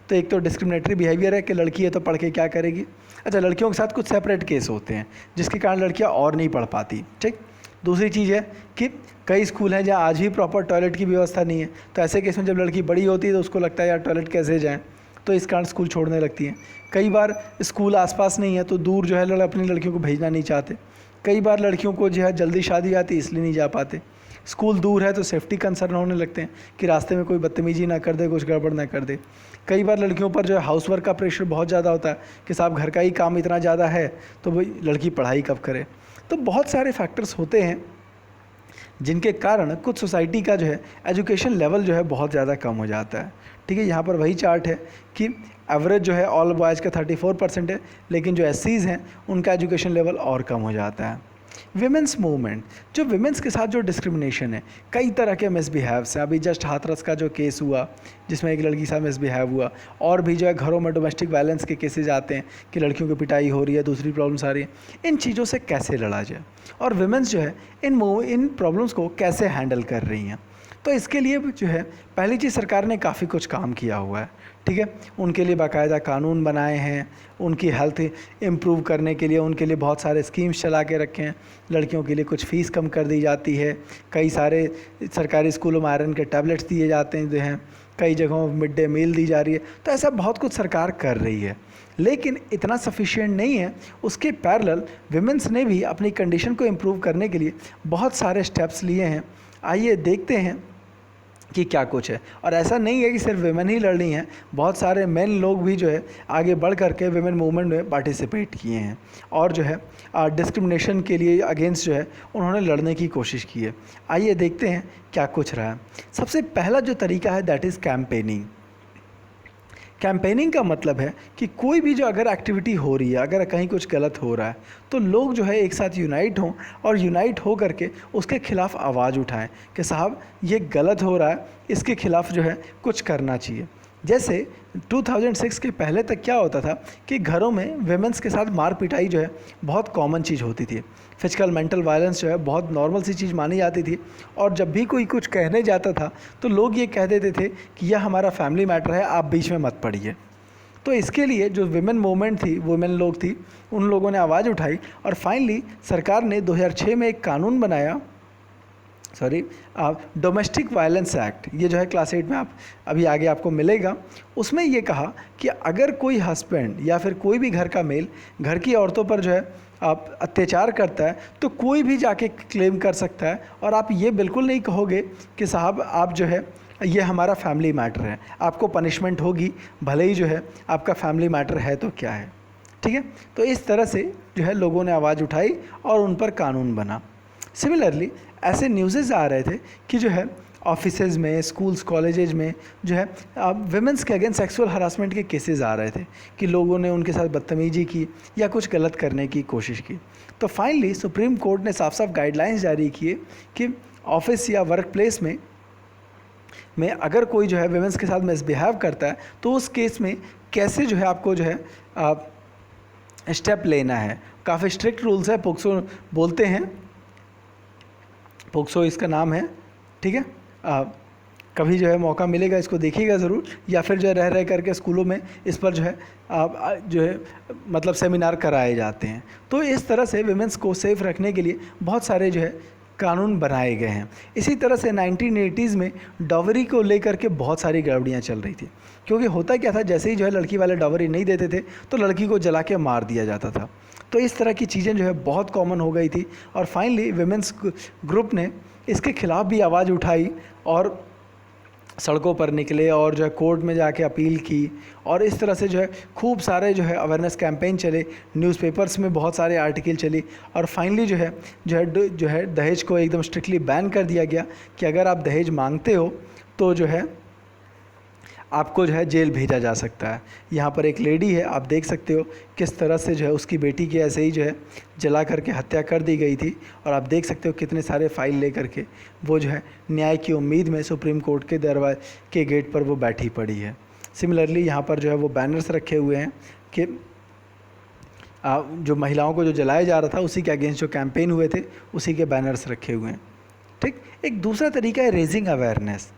तो एक तो डिस्क्रिमिनेटरी बिहेवियर है कि लड़की है तो पढ़ के क्या करेगी। अच्छा, लड़कियों के साथ कुछ सेपरेट केस होते हैं जिसके कारण लड़कियां और नहीं पढ़ पाती। ठीक, दूसरी चीज़ है कि कई स्कूल हैं जहाँ आज भी प्रॉपर टॉयलेट की व्यवस्था नहीं है, तो ऐसे केस में जब लड़की बड़ी होती है तो उसको लगता है यार टॉयलेट कैसे जाएँ, तो इस कारण स्कूल छोड़ने लगती हैं। कई बार स्कूल आसपास नहीं है तो दूर जो है अपनी लड़कियों को भेजना नहीं चाहते। कई बार लड़कियों को जो है जल्दी शादी आती है इसलिए नहीं जा पाते। स्कूल दूर है तो सेफ्टी कंसर्न होने लगते हैं कि रास्ते में कोई बदतमीजी ना कर दे, कुछ गड़बड़ ना कर दे। कई बार लड़कियों पर जो है हाउस वर्क का प्रेशर बहुत ज़्यादा होता है कि साहब घर का ही काम इतना ज़्यादा है तो भाई लड़की पढ़ाई कब करे। तो बहुत सारे फैक्टर्स होते हैं जिनके कारण कुछ सोसाइटी का जो है एजुकेशन लेवल जो है बहुत ज़्यादा कम हो जाता है। ठीक है, यहाँ पर वही चार्ट है कि एवरेज जो है ऑल बॉयज़ का 34% है, लेकिन जो SCs हैं उनका एजुकेशन लेवल और कम हो जाता है। विमेंस मूवमेंट, जो विमेंस के साथ जो डिस्क्रिमिनेशन है, कई तरह के मिसबिहेव्स हैं। अभी जस्ट हाथरस का जो केस हुआ जिसमें एक लड़की के साथ मिसबिहेव हुआ, और भी जो है घरों में डोमेस्टिक वायलेंस के केसेज आते हैं कि लड़कियों की पिटाई हो रही है, दूसरी प्रॉब्लम्स आ रही हैं। इन चीज़ों से कैसे लड़ा जाए और विमेंस जो है इन प्रॉब्लम्स को कैसे हैंडल कर रही हैं, तो इसके लिए जो है पहली चीज़ सरकार ने काफ़ी कुछ काम किया हुआ है। ठीक है, उनके लिए बाकायदा कानून बनाए हैं, उनकी हेल्थ इम्प्रूव करने के लिए उनके लिए बहुत सारे स्कीम्स चला के रखे हैं। लड़कियों के लिए कुछ फ़ीस कम कर दी जाती है, कई सारे सरकारी स्कूलों में आयरन के टैबलेट्स दिए जाते हैं, कई जगहों मिड डे मील दी जा रही है। तो ऐसा बहुत कुछ सरकार कर रही है, लेकिन इतना सफिशिएंट नहीं है। उसके पैरेलल विमेंस ने भी अपनी कंडीशन को इम्प्रूव करने के लिए बहुत सारे स्टेप्स लिए हैं। आइए देखते हैं कि क्या कुछ है। और ऐसा नहीं है कि सिर्फ विमेन ही लड़ रही हैं, बहुत सारे मेन लोग भी जो है आगे बढ़ करके विमेन मूवमेंट में पार्टिसिपेट किए हैं और जो है डिस्क्रिमिनेशन के लिए अगेंस्ट जो है उन्होंने लड़ने की कोशिश की है। आइए देखते हैं क्या कुछ रहा है। सबसे पहला जो तरीका है दैट इज़ कैंपेनिंग। कैंपेनिंग का मतलब है कि कोई भी जो अगर एक्टिविटी हो रही है, अगर कहीं कुछ गलत हो रहा है, तो लोग जो है एक साथ यूनाइट हों और यूनाइट हो करके उसके खिलाफ आवाज़ उठाएं कि साहब ये गलत हो रहा है, इसके खिलाफ जो है कुछ करना चाहिए। जैसे 2006 के पहले तक क्या होता था कि घरों में विमेंस के साथ मार पिटाई जो है बहुत कॉमन चीज़ होती थी। फिजिकल मेंटल वायलेंस जो है बहुत नॉर्मल सी चीज़ मानी जाती थी, और जब भी कोई कुछ कहने जाता था तो लोग ये कह देते थे कि यह हमारा फैमिली मैटर है, आप बीच में मत पड़िए। तो इसके लिए जो विमेन मूवमेंट थी, वुमेन लोग थी, उन लोगों ने आवाज़ उठाई और फाइनली सरकार ने 2006 में एक कानून बनाया, डोमेस्टिक वायलेंस एक्ट। ये जो है क्लास 8 में आप अभी आगे आपको मिलेगा। उसमें ये कहा कि अगर कोई हस्बैंड या फिर कोई भी घर का मेल घर की औरतों पर जो है आप अत्याचार करता है तो कोई भी जाके क्लेम कर सकता है, और आप ये बिल्कुल नहीं कहोगे कि साहब आप जो है ये हमारा फैमिली मैटर है, आपको पनिशमेंट होगी, भले ही जो है आपका फैमिली मैटर है तो क्या है, ठीक है। तो इस तरह से जो है लोगों ने आवाज़ उठाई और उन पर कानून बना। सिमिलरली ऐसे न्यूज़ेज़ आ रहे थे कि जो है ऑफिसेज़ में, स्कूल्स, कॉलेजेज में जो है विमेंस के अगेंस्ट सेक्सुअल हरासमेंट के केसेस आ रहे थे कि लोगों ने उनके साथ बदतमीजी की या कुछ गलत करने की कोशिश की। तो फाइनली सुप्रीम कोर्ट ने साफ साफ गाइडलाइंस जारी किए कि ऑफिस या वर्क प्लेस में अगर कोई जो है विमेंस के साथ मिसबिहेव करता है तो उस केस में कैसे जो है आपको जो है स्टेप लेना है। काफ़ी स्ट्रिक्ट रूल्स है, पोक्सो बोलते हैं, पोक्सो इसका नाम है, ठीक है। कभी जो है मौका मिलेगा इसको देखिएगा ज़रूर, या फिर जो है रह करके स्कूलों में इस पर जो है मतलब सेमिनार कराए जाते हैं। तो इस तरह से विमेंस को सेफ रखने के लिए बहुत सारे जो है कानून बनाए गए हैं। इसी तरह से 1980s में डावरी को लेकर के बहुत सारी गड़बड़ियाँ चल रही थी, क्योंकि होता क्या था, जैसे ही जो है लड़की वाले डावरी नहीं देते थे तो लड़की को जला के मार दिया जाता था। तो इस तरह की चीज़ें जो है बहुत कॉमन हो गई थी और फाइनली विमेंस ग्रुप ने इसके खिलाफ भी आवाज़ उठाई और सड़कों पर निकले और जो है कोर्ट में जाके अपील की और इस तरह से जो है खूब सारे जो है अवेयरनेस कैंपेन चले, न्यूज़पेपर्स में बहुत सारे आर्टिकल चली और फाइनली जो है दहेज को एकदम स्ट्रिक्टली बैन कर दिया गया कि अगर आप दहेज मांगते हो तो जो है आपको जो है जेल भेजा जा सकता है। यहाँ पर एक लेडी है, आप देख सकते हो किस तरह से जो है उसकी बेटी की ऐसे ही जो है जला करके हत्या कर दी गई थी और आप देख सकते हो कितने सारे फाइल लेकर के वो जो है न्याय की उम्मीद में सुप्रीम कोर्ट के दरवाजे के गेट पर वो बैठी पड़ी है। सिमिलरली यहाँ पर जो है वो बैनर्स रखे हुए हैं कि जो महिलाओं को जो जलाया जा रहा था उसी के अगेंस्ट जो कैंपेन हुए थे उसी के बैनर्स रखे हुए हैं, ठीक। एक दूसरा तरीका है रेजिंग अवेयरनेस।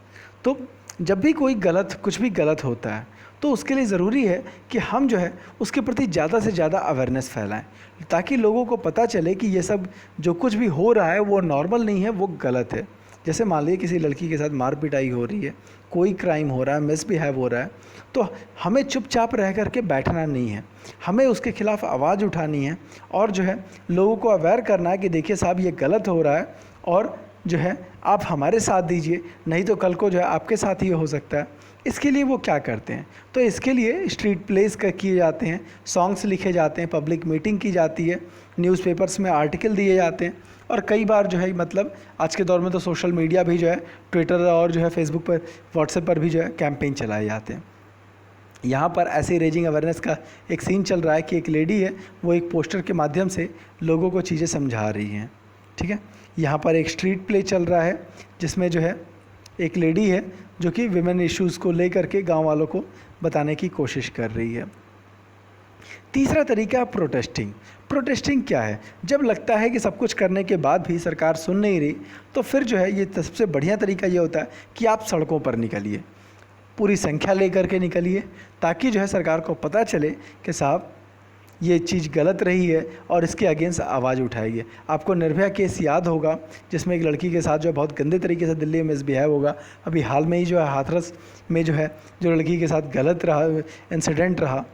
तो जब भी कोई कुछ भी गलत होता है तो उसके लिए ज़रूरी है कि हम जो है उसके प्रति ज़्यादा से ज़्यादा अवेयरनेस फैलाएं ताकि लोगों को पता चले कि ये सब जो कुछ भी हो रहा है वो नॉर्मल नहीं है, वो गलत है। जैसे मान लीजिए किसी लड़की के साथ मार पिटाई हो रही है, कोई क्राइम हो रहा है, मिसबिहेव हो रहा है, तो हमें चुपचाप रह करके बैठना नहीं है, हमें उसके खिलाफ़ आवाज़ उठानी है और जो है लोगों को अवेयर करना है कि देखिए साहब ये गलत हो रहा है और जो है आप हमारे साथ दीजिए, नहीं तो कल को जो है आपके साथ ही हो सकता है। इसके लिए वो क्या करते हैं, तो इसके लिए स्ट्रीट प्लेस किए जाते हैं, सॉन्ग्स लिखे जाते हैं, पब्लिक मीटिंग की जाती है, न्यूज़पेपर्स में आर्टिकल दिए जाते हैं और कई बार जो है मतलब आज के दौर में तो सोशल मीडिया भी जो है ट्विटर और जो है फेसबुक पर, व्हाट्सएप पर भी जो है कैंपेन चलाए जाते हैं। यहाँ पर ऐसे रेजिंग अवेयरनेस का एक सीन चल रहा है कि एक लेडी है, वो एक पोस्टर के माध्यम से लोगों को चीज़ें समझा रही हैं, ठीक है। यहाँ पर एक स्ट्रीट प्ले चल रहा है जिसमें जो है एक लेडी है जो कि विमेन इश्यूज़ को लेकर के गांव वालों को बताने की कोशिश कर रही है। तीसरा तरीका है प्रोटेस्टिंग क्या है, जब लगता है कि सब कुछ करने के बाद भी सरकार सुन नहीं रही तो फिर जो है ये सबसे बढ़िया तरीका ये होता है कि आप सड़कों पर निकलिए, पूरी संख्या लेकर के निकलिए ताकि जो है सरकार को पता चले कि साहब ये चीज़ गलत रही है और इसके अगेंस्ट आवाज़ उठाइए। आपको निर्भया केस याद होगा जिसमें एक लड़की के साथ जो बहुत गंदे तरीके से दिल्ली में मिसबिहेव होगा। अभी हाल में ही जो है हाथरस में जो है जो लड़की के साथ गलत रहा इंसिडेंट रहा,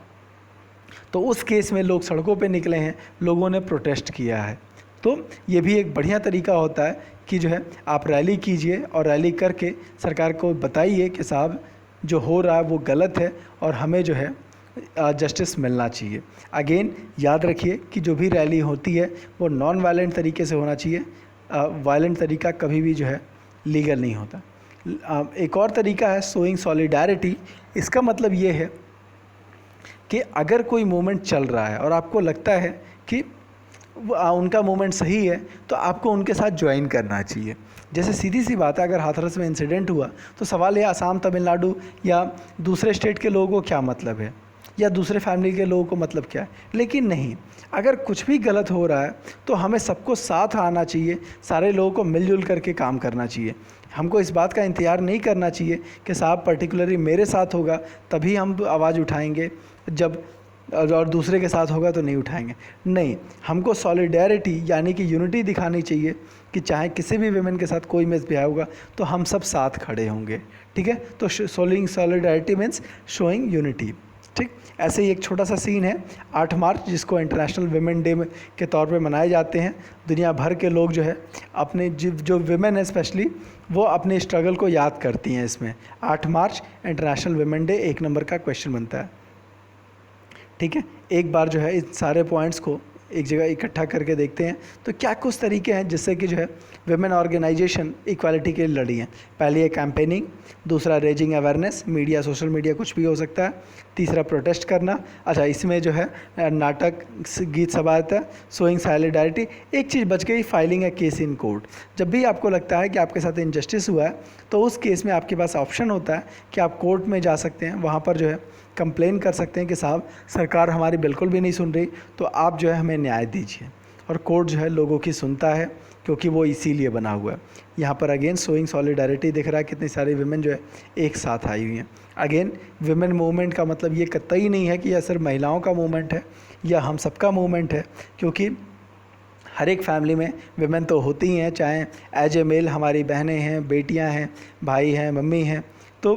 तो उस केस में लोग सड़कों पे निकले हैं, लोगों ने प्रोटेस्ट किया है। तो ये भी एक बढ़िया तरीका होता है कि जो है आप रैली कीजिए और रैली करके सरकार को बताइए कि साहब जो हो रहा है वो गलत है और हमें जो है जस्टिस मिलना चाहिए। अगेन याद रखिए कि जो भी रैली होती है वो नॉन वायलेंट तरीके से होना चाहिए, वायलेंट तरीका कभी भी जो है लीगल नहीं होता। एक और तरीका है शोइंग सॉलिडारिटी। इसका मतलब ये है कि अगर कोई मूवमेंट चल रहा है और आपको लगता है कि उनका मूवमेंट सही है तो आपको उनके साथ ज्वाइन करना चाहिए। जैसे सीधी सी बात है, अगर हाथरस में इंसिडेंट हुआ तो सवाल ये असम, तमिलनाडु या दूसरे स्टेट के लोगों को क्या मतलब है या दूसरे फैमिली के लोगों को मतलब क्या है, लेकिन नहीं, अगर कुछ भी गलत हो रहा है तो हमें सबको साथ आना चाहिए, सारे लोगों को मिलजुल करके काम करना चाहिए। हमको इस बात का इंतज़ार नहीं करना चाहिए कि साहब पर्टिकुलरली मेरे साथ होगा तभी हम आवाज़ उठाएंगे, जब और दूसरे के साथ होगा तो नहीं उठाएंगे। नहीं, हमको सॉलिडेरिटी यानी कि यूनिटी दिखानी चाहिए कि चाहे किसी भी विमेन के साथ कोई मिसबिहेव होगा तो हम सब साथ खड़े होंगे, ठीक है। तो showing solidarity means showing unity. ठीक, ऐसे ही एक छोटा सा सीन है 8 मार्च, जिसको इंटरनेशनल विमेन डे के तौर पे मनाए जाते हैं। दुनिया भर के लोग जो है अपने जो विमेन है स्पेशली, वो अपने स्ट्रगल को याद करती हैं इसमें। 8 मार्च इंटरनेशनल विमेन डे 1 नंबर का क्वेश्चन बनता है। ठीक है, एक बार जो है इन सारे पॉइंट्स को एक जगह इकट्ठा करके देखते हैं तो क्या कुछ तरीके हैं जिससे कि जो है विमेन ऑर्गेनाइजेशन इक्वालिटी के लिए लड़ी हैं। पहली है कैंपेनिंग, दूसरा raising awareness, media, social media कुछ भी हो सकता है, तीसरा प्रोटेस्ट करना, अच्छा इसमें जो है नाटक, गीत सभा आता है, शोइंग सॉलिडारिटी। एक चीज़ बच गई, फाइलिंग है केस इन कोर्ट। जब भी आपको लगता है कि आपके साथ इनजस्टिस हुआ है तो उस केस में आपके पास ऑप्शन होता है कि आप कोर्ट में जा सकते हैं, वहाँ पर जो है कंप्लेन कर सकते हैं कि साहब सरकार हमारी बिल्कुल भी नहीं सुन रही, तो आप जो है हमें न्याय दीजिए। और कोर्ट जो है लोगों की सुनता है क्योंकि वो इसीलिए बना हुआ है। यहाँ पर अगेन शोइंग सॉलिडारिटी दिख रहा है, कितनी सारी विमेन जो है एक साथ आई हुई हैं। अगेन विमेन मूवमेंट का मतलब ये कतई नहीं है कि यह सिर्फ महिलाओं का मूवमेंट है, यह हम सबका मूवमेंट है, क्योंकि हर एक फैमिली में विमेन तो होती ही हैं, चाहे एज ए मेल हमारी बहनें हैं, बेटियां हैं, भाई हैं, मम्मी हैं। तो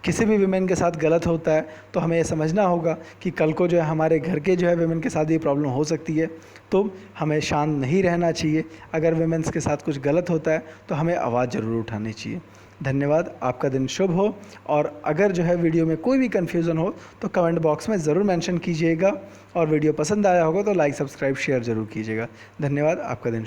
किसी भी विमेन के साथ गलत होता है तो हमें ये समझना होगा कि कल को जो है हमारे घर के जो है विमेन के साथ ये प्रॉब्लम हो सकती है, तो हमें शांत नहीं रहना चाहिए। अगर विमेंस के साथ कुछ गलत होता है तो हमें आवाज़ ज़रूर उठानी चाहिए। धन्यवाद, आपका दिन शुभ हो। और अगर जो है वीडियो में कोई भी कन्फ्यूज़न हो तो कमेंट बॉक्स में ज़रूर मेंशन कीजिएगा, और वीडियो पसंद आया होगा तो लाइक, सब्सक्राइब, शेयर ज़रूर कीजिएगा। धन्यवाद, आपका दिन